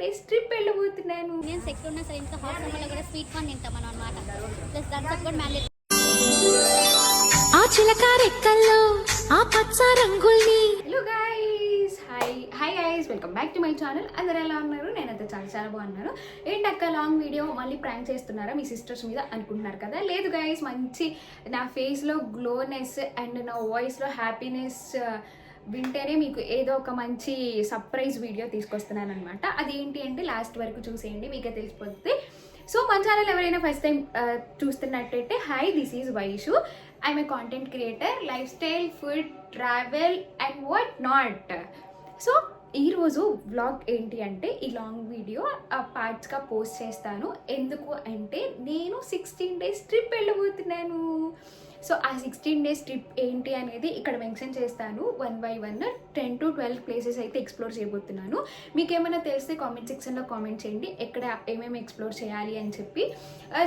Days trip వెళ్ళబోతున్నాను. నేను sex ఉన్నా సరే ఇంత హాట్ సమ్మర్లో కూడా స్వీట్ కార్న్ తింటాం మనం అనమాట. ప్లస్ దాంతో కూడా మ్యాండేట్ ఆ చిలక రెక్కల్లో ఆ పచ్చ రంగుల్ని. Hello guys, hi guys, welcome back to my channel. అందరు ఎలా ఉన్నారు? నేనైతే చాలా బాగున్నాను. ఏంటక్క లాంగ్ వీడియో మళ్ళీ ప్రాంక్ చేస్తున్నారా మీ సిస్టర్స్ మీద అనుకుంటున్నారు కదా? లేదు గైస్, మంచి నా ఫేస్లో గ్లోనెస్ అండ్ నా వాయిస్లో హ్యాపీనెస్ వింటేనే మీకు ఏదో ఒక మంచి సర్ప్రైజ్ వీడియో తీసుకొస్తున్నాను అనమాట. అదేంటి అంటే లాస్ట్ వరకు చూసేయండి, మీకే తెలిసిపోతుంది. సో మన ఛానల్ ఎవరైనా ఫస్ట్ టైం చూస్తున్నట్టయితే hi, this is Vaishu. I'm a content creator, life style, food, travel and what not. So ఈరోజు వ్లాగ్ ఏంటి అంటే ఈ లాంగ్ వీడియో పార్ట్స్గా పోస్ట్ చేస్తాను. ఎందుకు అంటే నేను 16 డేస్ ట్రిప్ వెళ్ళబోతున్నాను. సో ఆ 16 డేస్ ట్రిప్ ఏంటి అనేది ఇక్కడ మెన్షన్ చేస్తాను. 1 by 1 10 to 12 ప్లేసెస్ అయితే ఎక్స్ప్లోర్ చేయబోతున్నాను. మీకు ఏమైనా తెలిస్తే కామెంట్ సెక్షన్లో కామెంట్ చేయండి ఎక్కడ ఏమేమి ఎక్స్ప్లోర్ చేయాలి అని చెప్పి.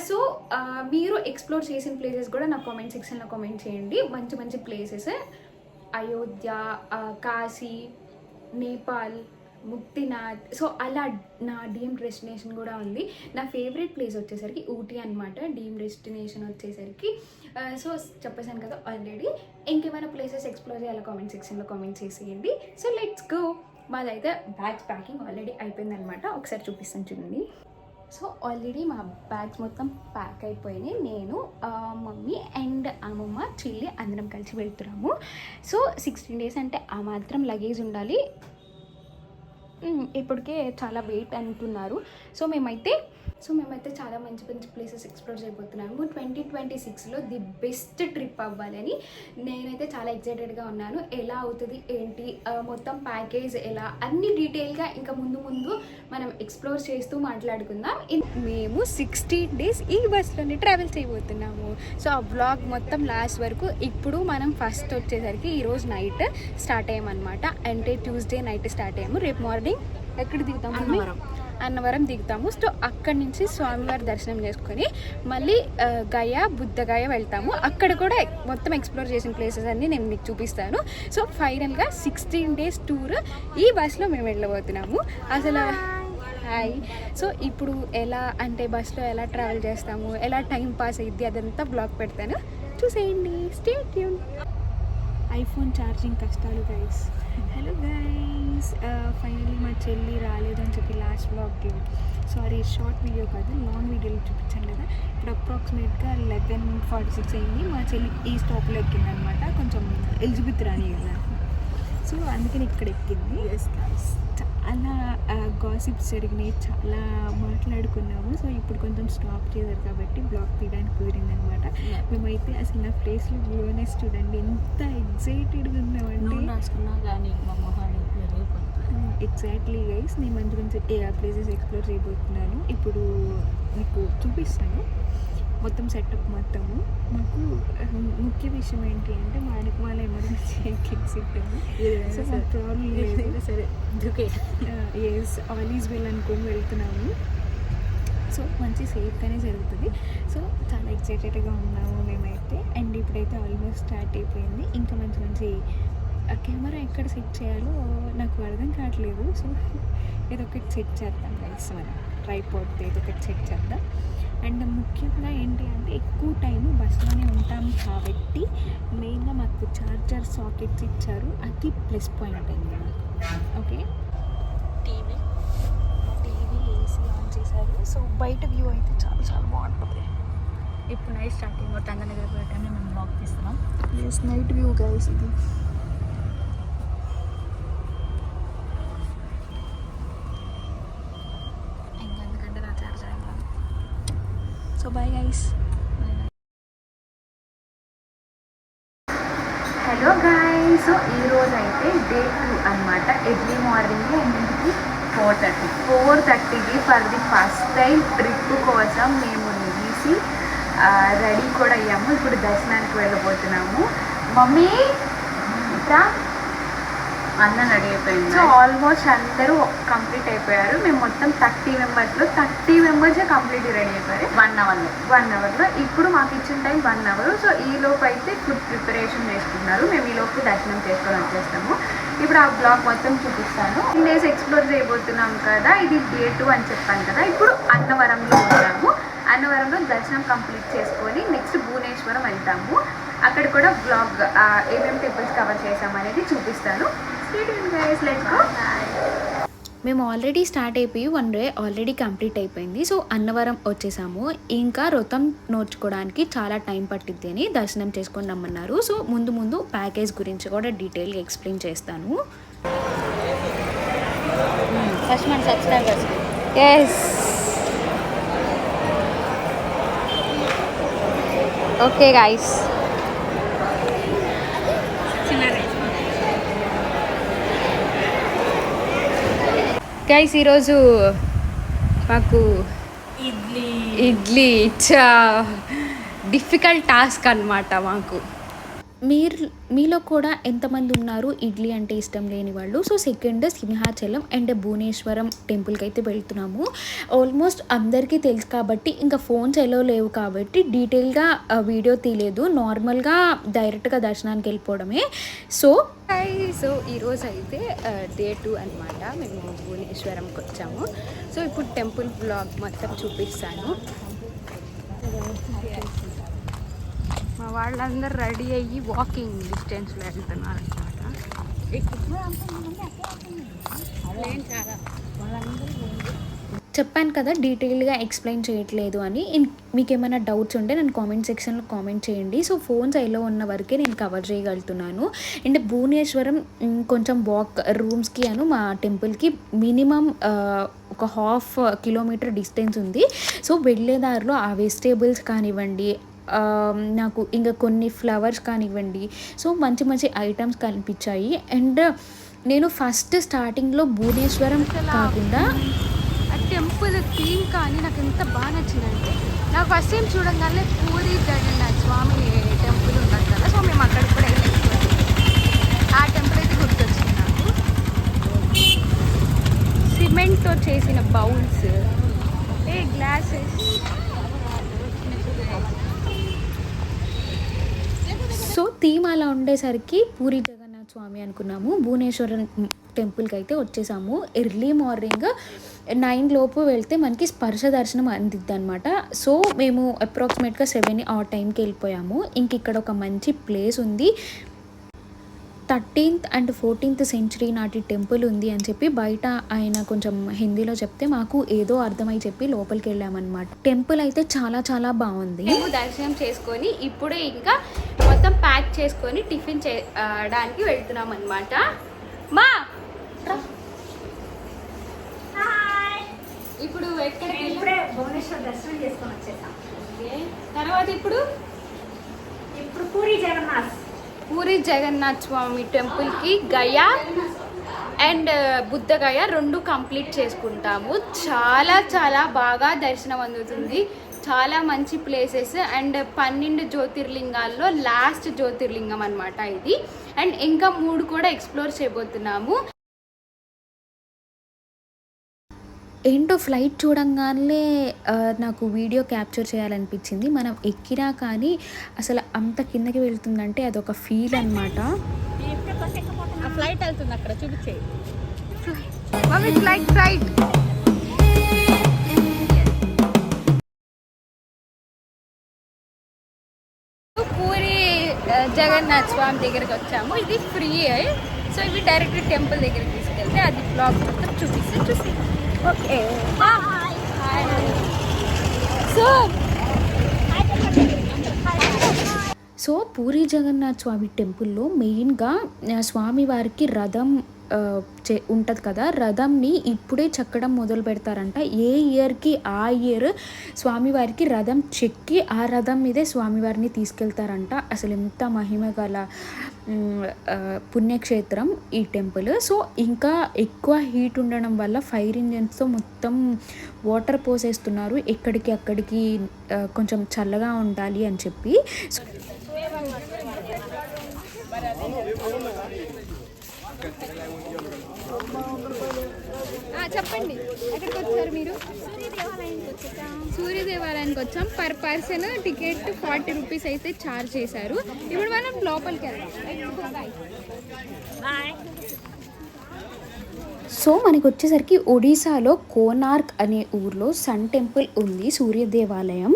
సో మీరు ఎక్స్ప్లోర్ చేసిన ప్లేసెస్ కూడా నా కామెంట్ సెక్షన్లో కామెంట్ చేయండి. మంచి ప్లేసెస్, అయోధ్య, కాశీ, నేపాల్, ముక్తినాథ్. సో అలా నా డ్రీమ్ డెస్టినేషన్ కూడా ఉంది. నా ఫేవరెట్ ప్లేస్ వచ్చేసరికి ఊటీ అనమాట. డ్రీమ్ డెస్టినేషన్ వచ్చేసరికి సో చెప్పేసాను కదా ఆల్రెడీ. ఇంకేమైనా ప్లేసెస్ ఎక్స్ప్లోర్ చేయాలి కామెంట్ సెక్షన్లో కామెంట్ చేసేయండి. So let's go. మాదైతే బ్యాగ్స్ ప్యాకింగ్ ఆల్రెడీ అయిపోయిందనమాట. ఒకసారి చూపిస్తాను చూడండి. సో ఆల్రెడీ మా బ్యాగ్స్ మొత్తం ప్యాక్ అయిపోయినాయి. నేను, మమ్మీ అండ్ అమ్మమ్మ, చెల్లి అందరం కలిసి వెళ్తున్నాము. సో 16 డేస్ అంటే ఆ మాత్రం లగేజ్ ఉండాలి. ఇప్పటికే చాలా వెయిట్ అంటున్నారు. సో మేమైతే చాలా మంచి ప్లేసెస్ ఎక్స్ప్లోర్ చేయబోతున్నాము. 2026లో ది బెస్ట్ ట్రిప్ అవ్వాలని నేనైతే చాలా ఎక్సైటెడ్గా ఉన్నాను. ఎలా అవుతుంది ఏంటి, మొత్తం ప్యాకేజ్ ఎలా, అన్ని డీటెయిల్గా ఇంకా ముందు మనం ఎక్స్ప్లోర్ చేస్తూ మాట్లాడుకుందాం. మేము 16 డేస్ ఈ బస్లోనే ట్రావెల్ చేయబోతున్నాము. సో ఆ వ్లాగ్ మొత్తం లాస్ట్ వరకు. ఇప్పుడు మనం ఫస్ట్ వచ్చేసరికి ఈరోజు నైట్ స్టార్ట్ అయ్యామన్నమాట. అంటే ట్యూస్డే నైట్ స్టార్ట్ అయ్యాము. రేపు మార్నింగ్ ఎక్కడ దిగుతాము? అన్నవరం దిగుతాము. సో అక్కడి నుంచి స్వామివారి దర్శనం చేసుకొని మళ్ళీ బుద్ధగయ వెళ్తాము. అక్కడ కూడా మొత్తం ఎక్స్ప్లోర్ చేసిన ప్లేసెస్ అన్నీ నేను మీకు చూపిస్తాను. సో ఫైనల్గా 16 డేస్ టూర్ ఈ బస్లో మేము వెళ్ళబోతున్నాము. అసలు హాయ్. సో ఇప్పుడు ఎలా అంటే బస్లో ఎలా ట్రావెల్ చేస్తాము, ఎలా టైం పాస్ అయ్యిద్ది, అదంతా బ్లాగ్ పెడతాను, చూసేయండి. Stay tune. ఐఫోన్ ఛార్జింగ్ కష్టాలు గైస్. హలో గైస్, ఫైనల్లీ మా చెల్లి రాలేదని చెప్పి లాస్ట్ బ్లాగ్కి, సారీ షార్ట్ వీడియో కాదు లాంగ్ వీడియోలో చూపించాను కదా. ఇప్పుడు అప్రాక్సిమేట్గా 11:46 అయింది. మా చెల్లి ఈ స్టాప్లో ఎక్కిందనమాట. కొంచెం ఎలిజబెత్ రాణి కదా, సో అందుకని ఇక్కడ ఎక్కింది. చాలా గాసిప్స్ జరిగినాయి, చాలా మాట్లాడుకున్నాము. సో ఇప్పుడు కొంచెం స్టాప్ చేశారు కాబట్టి బ్లాగ్ తీయడానికి కుదిరిందనమాట. మేమైతే అసలు నా ప్లేస్లో గ్లోనెస్ చూడండి, ఎంత ఎగ్జైటెడ్గా ఉన్నామండి. ఎగ్జాక్ట్లీ గైస్, నేను మంచి ప్లేసెస్ ఎక్స్ప్లోర్ చేయబోతున్నాను. ఇప్పుడు మీకు చూపిస్తాను మొత్తం సెటప్ మొత్తము. మాకు ముఖ్య విషయం ఏంటి అంటే మా వాళ్ళ ఎమర్జెన్సీ ఎగ్జిట్. సో మా ప్రాబ్లం లేదు. సరే ఎస్ ఆల్ ఈజ్ వెల్ అనుకొని వెళ్తున్నాము. సో మంచి సేఫ్గానే జరుగుతుంది. సో చాలా ఎక్సైటెడ్గా ఉన్నాము మేమైతే. అండ్ ఇప్పుడైతే ఆల్మోస్ట్ స్టార్ట్ అయిపోయింది. ఇంకా మంచి కెమెరా ఎక్కడ సెట్ చేయాలో నాకు అర్థం కావట్లేదు. సో ఏదో ఒకటి సెట్ చేద్దాం గైస్, మనం ట్రైపాడ్ ఏదో ఒకటి సెట్ చేద్దాం. అండ్ ముఖ్యంగా ఏంటి అంటే ఎక్కువ టైం బస్సులోనే ఉంటాం కాబట్టి మెయిన్గా మాకు ఛార్జర్ సాకెట్స్ ఇచ్చారు, అది ప్లస్ పాయింట్ అయింది మాకు. ఓకే, టీవీ ఏసీ ఆన్ చేశారు. సో బయట వ్యూ అయితే చాలా బాగుంటుంది. ఇప్పుడు నైట్ స్టార్ట్ అయ్యింది. మొత్తం దగ్గర పోయే టైంలో మేము బ్లాగ్ తీస్తున్నాం. ఎస్, నైట్ వ్యూ గైస్ ఇది. So bye guys. Hello guys, so ఈరోజు అయితే డే 2 అనమాట. ఎర్లీ మార్నింగ్ ఎన్నింటికి? 4:30కి for the first time trip కోసం మేము లేచి రెడీ కూడా అయ్యాము. ఇప్పుడు దర్శనానికి వెళ్ళబోతున్నాము. మమ్మీ ఇట్రా, అందరూ రెడీ అయిపోయింది. సో ఆల్మోస్ట్ అందరూ కంప్లీట్ అయిపోయారు. మేము మొత్తం 30 మెంబర్స్లో 30 మెంబర్సే కంప్లీట్ రెడీ అయిపోయారు 1 అవర్లో. ఇప్పుడు మాకు ఇచ్చిన టైం 1 అవర్. సో ఈ లోపు అయితే ఫుడ్ ప్రిపరేషన్ చేసుకున్నారు. మేము ఈ లోపు దర్శనం చేసుకొని వచ్చేస్తాము. ఇప్పుడు ఆ బ్లాగ్ మొత్తం చూపిస్తాను. 10 days ఎక్స్ప్లోర్ చేయబోతున్నాం కదా, ఇది Day 2 అని చెప్పాను కదా. ఇప్పుడు అన్నవరంలో ఉన్నాము. అన్నవరంలో దర్శనం కంప్లీట్ చేసుకొని నెక్స్ట్ భువనేశ్వరం వెళ్తాము. అక్కడ కూడా బ్లాగ్ ఏమేమి టెంపుల్స్ కవర్ చేసామనేది చూపిస్తాను. మేము ఆల్రెడీ స్టార్ట్ అయిపోయి 1 day ఆల్రెడీ కంప్లీట్ అయిపోయింది. సో అన్నవరం వచ్చేసాము. ఇంకా వ్రతం నోచుకోవడానికి చాలా టైం పట్టిద్ది అని దర్శనం చేసుకొని రమ్మన్నారు. సో ముందు ప్యాకేజ్ గురించి కూడా డీటెయిల్గా ఎక్స్ప్లెయిన్ చేస్తాను. ఫస్ట్ మన subscribers. Yes, okay guys. Guys ఈరోజు మాకు ఇడ్లీ ఇచ్చా డిఫికల్ట్ టాస్క్ అన్నమాట మాకు. మీలో కూడా ఎంతమంది ఉన్నారు ఇడ్లీ అంటే ఇష్టం లేని వాళ్ళు? సో సెకండ్ సింహాచలం అండ్ భువనేశ్వరం టెంపుల్కి అయితే వెళ్తున్నాము. ఆల్మోస్ట్ అందరికీ తెలుసు కాబట్టి ఇంకా ఫోన్స్ ఎలా లేవు కాబట్టి డీటెయిల్గా వీడియో తీయలేదు. నార్మల్గా డైరెక్ట్గా దర్శనానికి వెళ్ళిపోవడమే. సో ఈరోజు అయితే Day 2 అనమాట. మేము భువనేశ్వరంకి వచ్చాము. సో ఇప్పుడు టెంపుల్ బ్లాగ్ మొత్తం చూపిస్తాను. మా వాళ్ళందరూ రెడీ అయ్యి వాకింగ్ డిస్టెన్స్లో వెళ్తున్నారు అనమాట. చెప్పాను కదా డీటెయిల్గా ఎక్స్ప్లెయిన్ చేయట్లేదు అని. మీకు ఏమైనా డౌట్స్ ఉంటే నేను కామెంట్ సెక్షన్లో కామెంట్ చేయండి. సో ఫోన్స్ ఎలా ఉన్న వరకే నేను కవర్ చేయగలుగుతున్నాను. అండ్ భువనేశ్వరం కొంచెం వాక్ రూమ్స్కి మా టెంపుల్కి మినిమం ఒక 1/2 kilometer డిస్టెన్స్ ఉంది. సో వెళ్ళేదారిలో ఆ వెజిటేబుల్స్ కానివ్వండి, నాకు ఇంకా కొన్ని ఫ్లవర్స్ కానివ్వండి, సో మంచి మంచి ఐటమ్స్ కనిపించాయి. అండ్ నేను ఫస్ట్ స్టార్టింగ్లో భువనేశ్వరం కాకుండా ఆ టెంపుల్ థీమ్ కానీ నాకు ఎంత బాగా నచ్చిందంటే, నాకు ఫస్ట్ టైం చూడగానే పూరి జగన్నాథ్ స్వామి టెంపుల్ ఉన్నది కదా. సో మేము అక్కడికి కూడా వెళ్ళి ఆ టెంపుల్ అయితే గుర్తొచ్చింది నాకు. సిమెంట్తో చేసిన బౌల్స్, గ్లాసెస్. సో థీమ్ అలా ఉండేసరికి పూరి జగన్నాథ్ స్వామి అనుకున్నాము. భువనేశ్వరం టెంపుల్కి అయితే వచ్చేసాము. ఎర్లీ మార్నింగ్ 9 లోపు వెళ్తే మనకి స్పర్శ దర్శనం అందిద్ది అనమాట. సో మేము అప్రాక్సిమేట్గా 7 ఆ టైంకి వెళ్ళిపోయాము. ఇంక ఇక్కడ ఒక మంచి ప్లేస్ ఉంది. 13th and 14th century నాటి టెంపుల్ ఉంది అని చెప్పి బయట ఆయన కొంచెం హిందీలో చెప్తే మాకు ఏదో అర్థమై చెప్పి లోపలికి వెళ్ళామన్నమాట. టెంపుల్ అయితే చాలా చాలా బాగుంది. మేము దర్శనం చేసుకొని ఇప్పుడే ఇంకా మొత్తం ప్యాక్ చేసుకొని టిఫిన్ చేయడానికి వెళ్తున్నాం అనమాట. మా ఇప్పుడు ఎక్కడికి? ఇప్పుడే భువనేశ్వర దర్శనం చేసుకొని వచ్చేసాం. తర్వాత ఇప్పుడు పూరి జగన్నాథ్ స్వామి టెంపుల్కి గయా అండ్ బుద్ధగయ 2 కంప్లీట్ చేసుకుంటాము. చాలా చాలా బాగా దర్శనం అందుతుంది. చాలా మంచి ప్లేసెస్ అండ్ 12 జ్యోతిర్లింగాల్లో లాస్ట్ జ్యోతిర్లింగం అనమాట ఇది. అండ్ ఇంకా 3 కూడా ఎక్స్ప్లోర్ చేయబోతున్నాము. ఏంటో ఫ్లైట్ చూడంగానే నాకు వీడియో క్యాప్చర్ చేయాలనిపించింది. మనం ఎక్కినా కానీ అసలు అంత కిందకి వెళ్తుందంటే అదొక ఫీల్ అనమాట. ఫ్లైట్ వెళ్తుంది అక్కడ చూపించే ఫ్లైట్ పూరి జగన్నాథ్ స్వామి దగ్గరికి వచ్చాము. ఇది ఫ్రీ. సో ఇవి డైరెక్ట్ టెంపుల్ దగ్గరికి తీసుకెళ్తే అది బ్లాగ్ మొత్తం చూసి ఓకే. సో పూరి జగన్నాథ్ స్వామి టెంపుల్లో మెయిన్గా స్వామివారికి రథం ఉంటుంది కదా, రథంని ఇప్పుడే చెక్కడం మొదలు పెడతారంట. ఏ ఇయర్కి ఆ ఇయర్ స్వామివారికి రథం చెక్కి ఆ రథం మీదే స్వామివారిని తీసుకెళ్తారంట. అసలు ఎంత మహిమ గల పుణ్యక్షేత్రం ఈ టెంపుల్. సో ఇంకా ఎక్కువ హీట్ ఉండడం వల్ల ఫైర్ ఇంజన్స్తో మొత్తం వాటర్ పోసేస్తున్నారు ఎక్కడికి అక్కడికి, కొంచెం చల్లగా ఉండాలి అని చెప్పి. చెప్పండి ఎక్కడికి వచ్చారు మీరు? సూర్య దేవాలయానికి వచ్చాం. పర్ పర్సన్ టికెట్ 40 రూపీస్ అయితే ఛార్జ్ చేశారు. ఇప్పుడు మనం లోపలికి వెళ్దాం. సో మనకి వచ్చేసరికి ఒడిశాలో కోనార్క్ అనే ఊర్లో సన్ టెంపుల్ ఉంది, సూర్య దేవాలయం.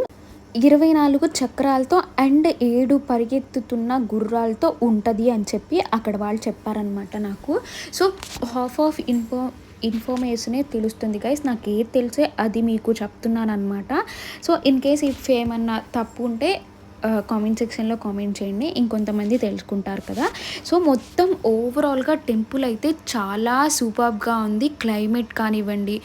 24 చక్రాలతో అండ్ 7 పరిగెత్తుతున్న గుర్రాలతో ఉంటుంది అని చెప్పి అక్కడ వాళ్ళు చెప్పారనమాట నాకు. సో హాఫ్ ఆఫ్ ఇన్ఫర్మేషనే తెలుస్తుంది గైస్, నాకు ఏది తెలిసే అది మీకు చెప్తున్నాను అనమాట. సో ఇన్ కేస్ ఇఫ్ ఏమన్నా తప్పు ఉంటే కామెంట్ సెక్షన్లో కామెంట్ చేయండి, ఇంకొంతమంది తెలుసుకుంటారు కదా. సో మొత్తం ఓవరాల్గా టెంపుల్ అయితే చాలా సూపర్గా ఉంది. క్లైమేట్ కానివ్వండి,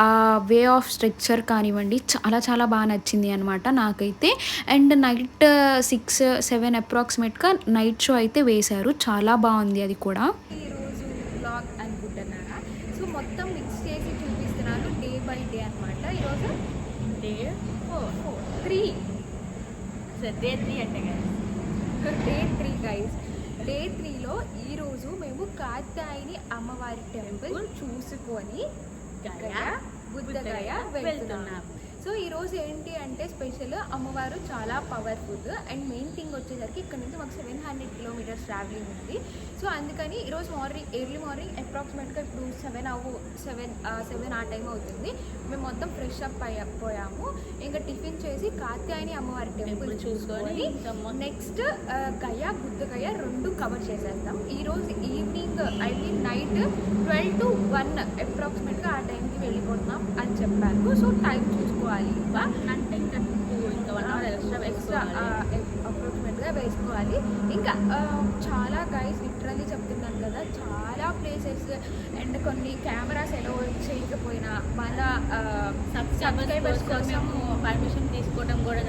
ఆ వే ఆఫ్ స్ట్రక్చర్ కానివ్వండి, చాలా చాలా బాగా నచ్చింది అనమాట నాకైతే. అండ్ నైట్ 6-7 అప్రాక్సిమేట్గా నైట్ షో అయితే వేశారు, చాలా బాగుంది అది కూడా. ఈరోజు బ్లాగ్ అనుకుంటున్నారా? సో మొత్తం మిక్స్ చేసి చూపిస్తున్నాను డే బై డే అనమాట. ఈరోజు డే 3 డే 3 అంటే డే 3 గైస్. డే 3లో ఈరోజు మేము కాత్యాయని అమ్మవారి టెంపుల్ చూసుకొని బుద్ధగయ వెళ్తున్నాం. సో ఈరోజు ఏంటి అంటే స్పెషల్, అమ్మవారు చాలా పవర్ఫుల్. అండ్ మెయిన్ థింగ్ వచ్చేసరికి ఇక్కడ నుంచి మాకు 700 కిలోమీటర్స్ ట్రావెలింగ్ ఉంది. సో అందుకని ఈరోజు ఎర్లీ మార్నింగ్ అప్రాక్సిమేట్గా ఇప్పుడు 7 ఆ టైం అవుతుంది. మేము మొత్తం ఫ్రెష్ అప్ పోయాము. ఇంకా టిఫిన్ చేసి కాత్యాయని అమ్మవారి టెంపుల్ చూసుకొని నెక్స్ట్ గయా బుద్ధగయ 2 కవర్ చేసేస్తాం. ఈరోజు ఈవినింగ్ నైట్ 12 to 1 అప్రాక్సిమేట్గా ఆ టైంకి వెళ్ళిపోతున్నాం అని చెప్పాను. సో టైం చూసుకోవాలి అంటే ఇంకా 1 hour ఎక్స్ట్రా అప్రాక్సిమేట్గా వేసుకోవాలి. ఇంకా చాలా గైస్ లిటరల్లీ చెప్తున్నాను కదా, చాలా ప్లేసెస్ అండ్ కొన్ని కెమెరాస్ ఎలా చేయకపోయినా మన సబ్స్క్రైబర్స్ కోసం పర్మిషన్ తీసుకోవడం కూడా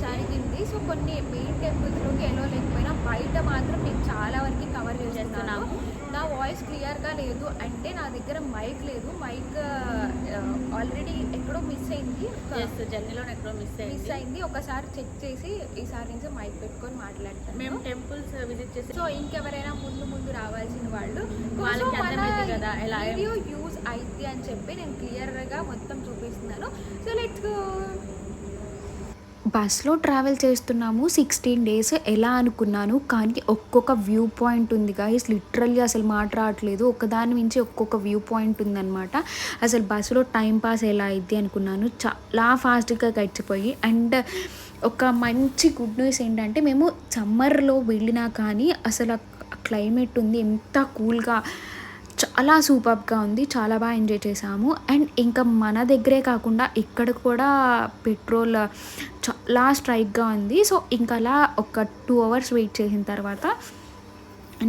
జరిగింది. సో కొన్ని మెయిన్ టెంపుల్స్లోకి ఎలా లేకపోయినా బయట మాత్రం నేను చాలా వరకు కవర్ చేస్తున్నాను. నా వాయిస్ క్లియర్గా లేదు అంటే నా దగ్గర మైక్ లేదు. మైక్ ఆల్రెడీ ఎక్కడో మిస్ అయింది, జర్నీలో ఎక్కడో మిస్ అయింది. ఒకసారి చెక్ చేసి ఈసారి నుంచి మైక్ పెట్టుకొని మాట్లాడతాను. మేము టెంపుల్స్ విజిట్ చేసి, సో ఇంకెవరైనా ముందు రావాల్సిన వాళ్ళు వీడియో యూజ్ అయితే అని చెప్పి నేను క్లియర్గా మొత్తం చూపిస్తున్నాను. So let's go. బస్లో ట్రావెల్ చేస్తున్నాము 16 days. ఎలా అనుకున్నాను, కానీ ఒక్కొక్క వ్యూ పాయింట్ ఉంది గైస్, లిటరల్లీ అసలు మాట రావట్లేదు. ఒకదాని నుంచి ఒక్కొక్క వ్యూ పాయింట్ ఉందన్నమాట. అసలు బస్సులో టైం పాస్ ఎలా అయింది అనుకున్నాను, చాలా ఫాస్ట్గా గడిచిపోయి. అండ్ ఒక మంచి గుడ్ న్యూస్ ఏంటంటే మేము సమ్మర్లో వెళ్ళినా కానీ అసలు క్లైమేట్ ఉంది ఎంత కూల్గా, చాలా సూపర్గా ఉంది, చాలా బాగా ఎంజాయ్ చేసాము. అండ్ ఇంకా మన దగ్గరే కాకుండా ఇక్కడ కూడా పెట్రోల్ చాలా స్ట్రైక్గా ఉంది. సో ఇంకా అలా ఒక 2 hours వెయిట్ చేసిన తర్వాత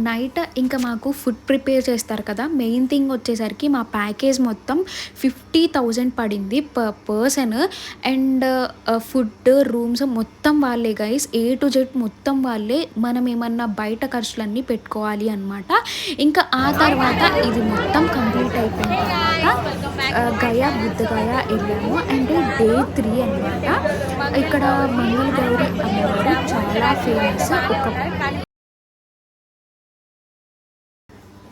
నైట్ ఇంకా మాకు ఫుడ్ ప్రిపేర్ చేస్తారు కదా. మెయిన్ థింగ్ వచ్చేసరికి మా ప్యాకేజ్ మొత్తం 50,000 పడింది per person. And food, rooms మొత్తం వాళ్ళే గైస్, A to Z మొత్తం వాళ్ళే. మనం ఏమన్నా బయట ఖర్చులన్నీ పెట్టుకోవాలి అనమాట. ఇంకా ఆ తర్వాత ఇది మొత్తం కంప్లీట్ అయిపోయిన తర్వాత గయా బుద్ధగయ వెళ్ళాము. అంటే డే 3 అనమాట. ఇక్కడ మంగళగౌరి అమ్మవారు చాలా ఫేమస్.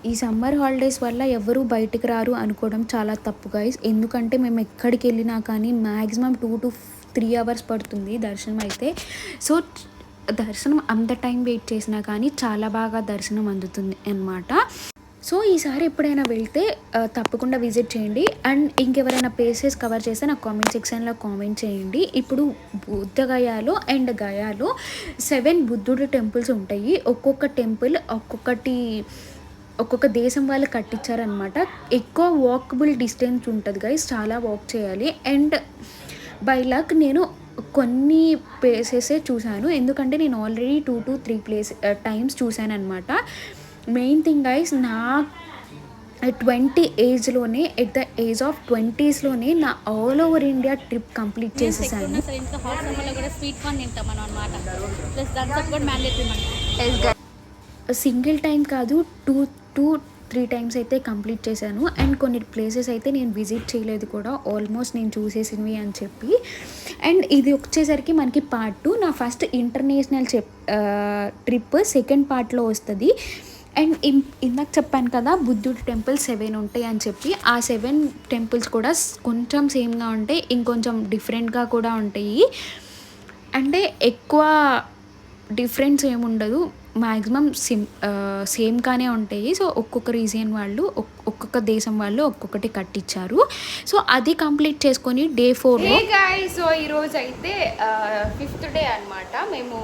ఈ సమ్మర్ హాలిడేస్ వల్ల ఎవరు బయటకు రారు అనుకోవడం చాలా తప్పు గైస్. ఎందుకంటే మేము ఎక్కడికి వెళ్ళినా కానీ మ్యాక్సిమం 2 to 3 hours పడుతుంది దర్శనం అయితే. సో దర్శనం అంత టైం వెయిట్ చేసినా కానీ చాలా బాగా దర్శనం అందుతుంది అన్నమాట. సో ఈసారి ఎప్పుడైనా వెళ్తే తప్పకుండా విజిట్ చేయండి. అండ్ ఇంకెవరైనా ప్లేసెస్ కవర్ చేస్తే నాకు కామెంట్ సెక్షన్లో కామెంట్ చేయండి. ఇప్పుడు బుద్ధగయాలో అండ్ గయాలో 7 బుద్ధుడి టెంపుల్స్ ఉంటాయి. ఒక్కొక్క టెంపుల్ ఒక్కొక్క దేశం వాళ్ళు కట్టించారనమాట. ఎక్కువ వాకబుల్ డిస్టెన్స్ ఉంటుంది గైస్, చాలా వాక్ చేయాలి. అండ్ బై లక్ నేను కొన్ని ప్లేసెసే చూశాను, ఎందుకంటే నేను ఆల్రెడీ 2 to 3 టైమ్స్ చూశాను అనమాట. మెయిన్ థింగ్ గైస్, నా 20 ఏజ్లోనే ఎట్ ద ఏజ్ ఆఫ్ 20sలోనే నా all over India trip complete చేసేసాను. సింగిల్ టైం కాదు, 2 to 3 times అయితే కంప్లీట్ చేశాను. అండ్ కొన్ని ప్లేసెస్ అయితే నేను విజిట్ చేయలేదు కూడా, ఆల్మోస్ట్ నేను చూసేసినవి అని చెప్పి. అండ్ ఇది వచ్చేసరికి మనకి part 2. నా ఫస్ట్ ఇంటర్నేషనల్ ట్రిప్ సెకండ్ పార్ట్లో వస్తుంది. అండ్ ఇందాక చెప్పాను కదా బుద్ధుడి టెంపుల్ 7 ఉంటాయి అని చెప్పి, ఆ 7 టెంపుల్స్ కూడా కొంచెం సేమ్గా ఉంటాయి, ఇంకొంచెం డిఫరెంట్గా కూడా ఉంటాయి. అంటే ఎక్కువ డిఫరెన్స్ ఏముండదు, మ్యాక్సిమం సేమ్గానే ఉంటాయి. సో ఒక్కొక్క రీజియన్ వాళ్ళు ఒక్కొక్క దేశం వాళ్ళు ఒక్కొక్కటి కట్టించారు. సో అది కంప్లీట్ చేసుకొని డే 4 గాయ్స్. సో ఈరోజు అయితే 5th డే అనమాట. మేము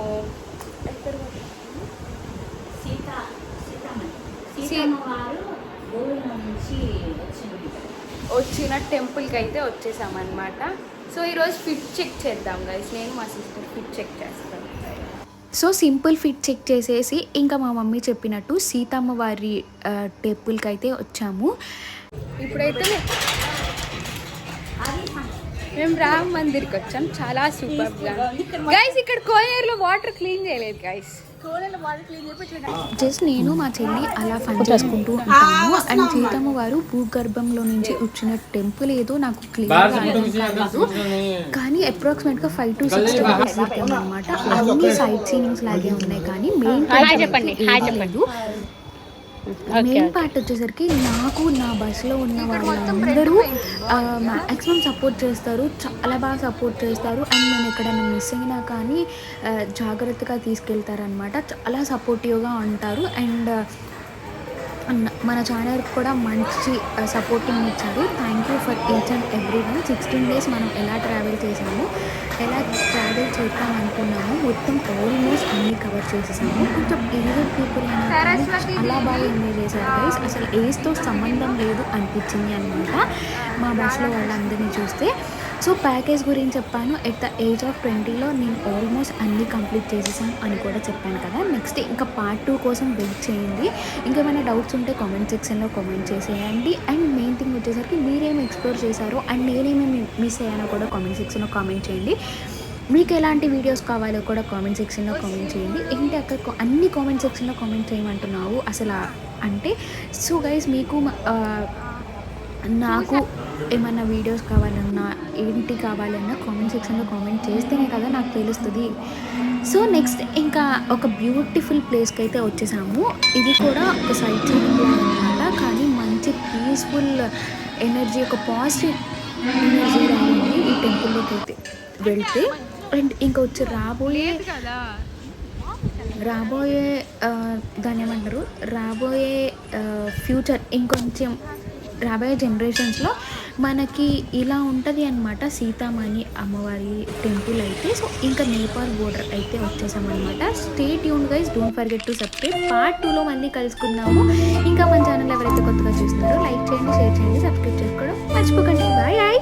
వచ్చిన టెంపుల్కి అయితే వచ్చేసామన్నమాట. సో ఈరోజు ఫిట్ చెక్ చేద్దాం గైస్. నేను మా సిస్టర్ ఫిట్ చెక్ చేస్తాను. సో సింపుల్ ఫిట్ చెక్ చేసేసి ఇంకా మా మమ్మీ చెప్పినట్టు సీతమ్మ వారి టెంపుల్కి అయితే వచ్చాము. ఇప్పుడైతే మేము రామ్ మందిర్కి వచ్చాం. చాలా సూపర్గా గైస్. ఇక్కడ కోనేరులో వాటర్ క్లీన్ చేయలేదు గైస్. జస్ట్ నేను మా చెల్లి అలా ఫన్ చేసుకుంటూ ఉంటాము. అండ్ సీతమ్మ వారు భూగర్భంలో నుంచి వచ్చిన టెంపుల్ ఏదో నాకు క్లియర్ కాలేదు, కానీ అప్రాక్సిమేట్గా 5 to 6 టెంపుల్స్ అనమాట. అన్ని సైట్ సీనింగ్స్ లాగే ఉన్నాయి, కానీ మెయిన్ లేదు. మెయిన్ పార్ట్ వచ్చేసరికి నాకు నా బస్సులో ఉన్న వాళ్ళందరూ మ్యాక్సిమం సపోర్ట్ చేస్తారు, చాలా బాగా సపోర్ట్ చేస్తారు. అండ్ మేము ఎక్కడైనా మిస్ అయినా కానీ జాగ్రత్తగా తీసుకెళ్తారనమాట, చాలా సపోర్టివ్గా ఉంటారు. అండ్ మన ఛానల్కి కూడా మంచి సపోర్టింగ్ ఇచ్చారు. Thank you for each and every one. 16 days మనం ఎలా ట్రావెల్ చేసాము, ఎలా ట్రావెల్ చేద్దాం అనుకున్నాము, మొత్తం ఆల్మోస్ట్ అన్నీ కవర్ చేసేసాము. కొంచెం ఏజ్డ్ పీపుల్ అలా బాగా ఎంజాయ్ చేశారు గైస్. అసలు ఏజ్తో సంబంధం లేదు అనిపించింది అనమాట మా బస్లో వాళ్ళందరినీ చూస్తే. సో ప్యాకేజ్ గురించి చెప్పాను. ఎట్ ద ఏజ్ ఆఫ్ 20లో నేను ఆల్మోస్ట్ అన్నీ కంప్లీట్ చేసేసాను అని కూడా చెప్పాను కదా. నెక్స్ట్ ఇంకా part 2 కోసం వెయిట్ చేయండి. ఇంకేమైనా డౌట్స్ ఉంటే కామెంట్ సెక్షన్లో కామెంట్ చేసేయండి. అండ్ మెయిన్ థింగ్ వచ్చేసరికి మీరేమి ఎక్స్ప్లోర్ చేశారో అండ్ నేనేమేమి మిస్ అయ్యానో కూడా కామెంట్ సెక్షన్లో కామెంట్ చేయండి. మీకు ఎలాంటి వీడియోస్ కావాలో కూడా కామెంట్ సెక్షన్లో కామెంట్ చేయండి. ఏంటి అక్కడ అన్ని కామెంట్ సెక్షన్లో కామెంట్ చేయమంటున్నావు అసలు అంటే. సో గైస్, మీకు నాకు ఏమన్నా వీడియోస్ కావాలన్నా ఏంటి కావాలన్నా కామెంట్ సెక్షన్లో కామెంట్ చేస్తేనే కదా నాకు తెలుస్తుంది. సో నెక్స్ట్ ఇంకా ఒక బ్యూటిఫుల్ ప్లేస్కి అయితే వచ్చేసాము. ఇది కూడా ఒక సైట్ సీయింగ్ లాగా అనమాట, కానీ మంచి పీస్ఫుల్ ఎనర్జీ, ఒక పాజిటివ్ ఎనర్జీ రావాలి ఈ టెంపుల్లోకి అయితే వెళ్తే. అండ్ ఇంకా వచ్చి రాబోయే దాన్ని ఏమంటారు, రాబోయే ఫ్యూచర్, ఇంకొంచెం రాబోయే జనరేషన్స్లో మనకి ఇలా ఉంటుంది అనమాట సీతామణి అమ్మవారి టెంపుల్ అయితే. సో ఇంకా నేపాల్ బోర్డర్ అయితే వచ్చేసామన్నమాట. Stay tuned guys, don't forget to subscribe. part 2లో మళ్ళీ కలుసుకుందాము. ఇంకా మన ఛానల్ ఎవరైతే కొత్తగా చూస్తున్నారో లైక్ చేయండి, షేర్ చేయండి, సబ్స్క్రైబ్ చేసుకోవడం మర్చిపోకండి. బాయ్.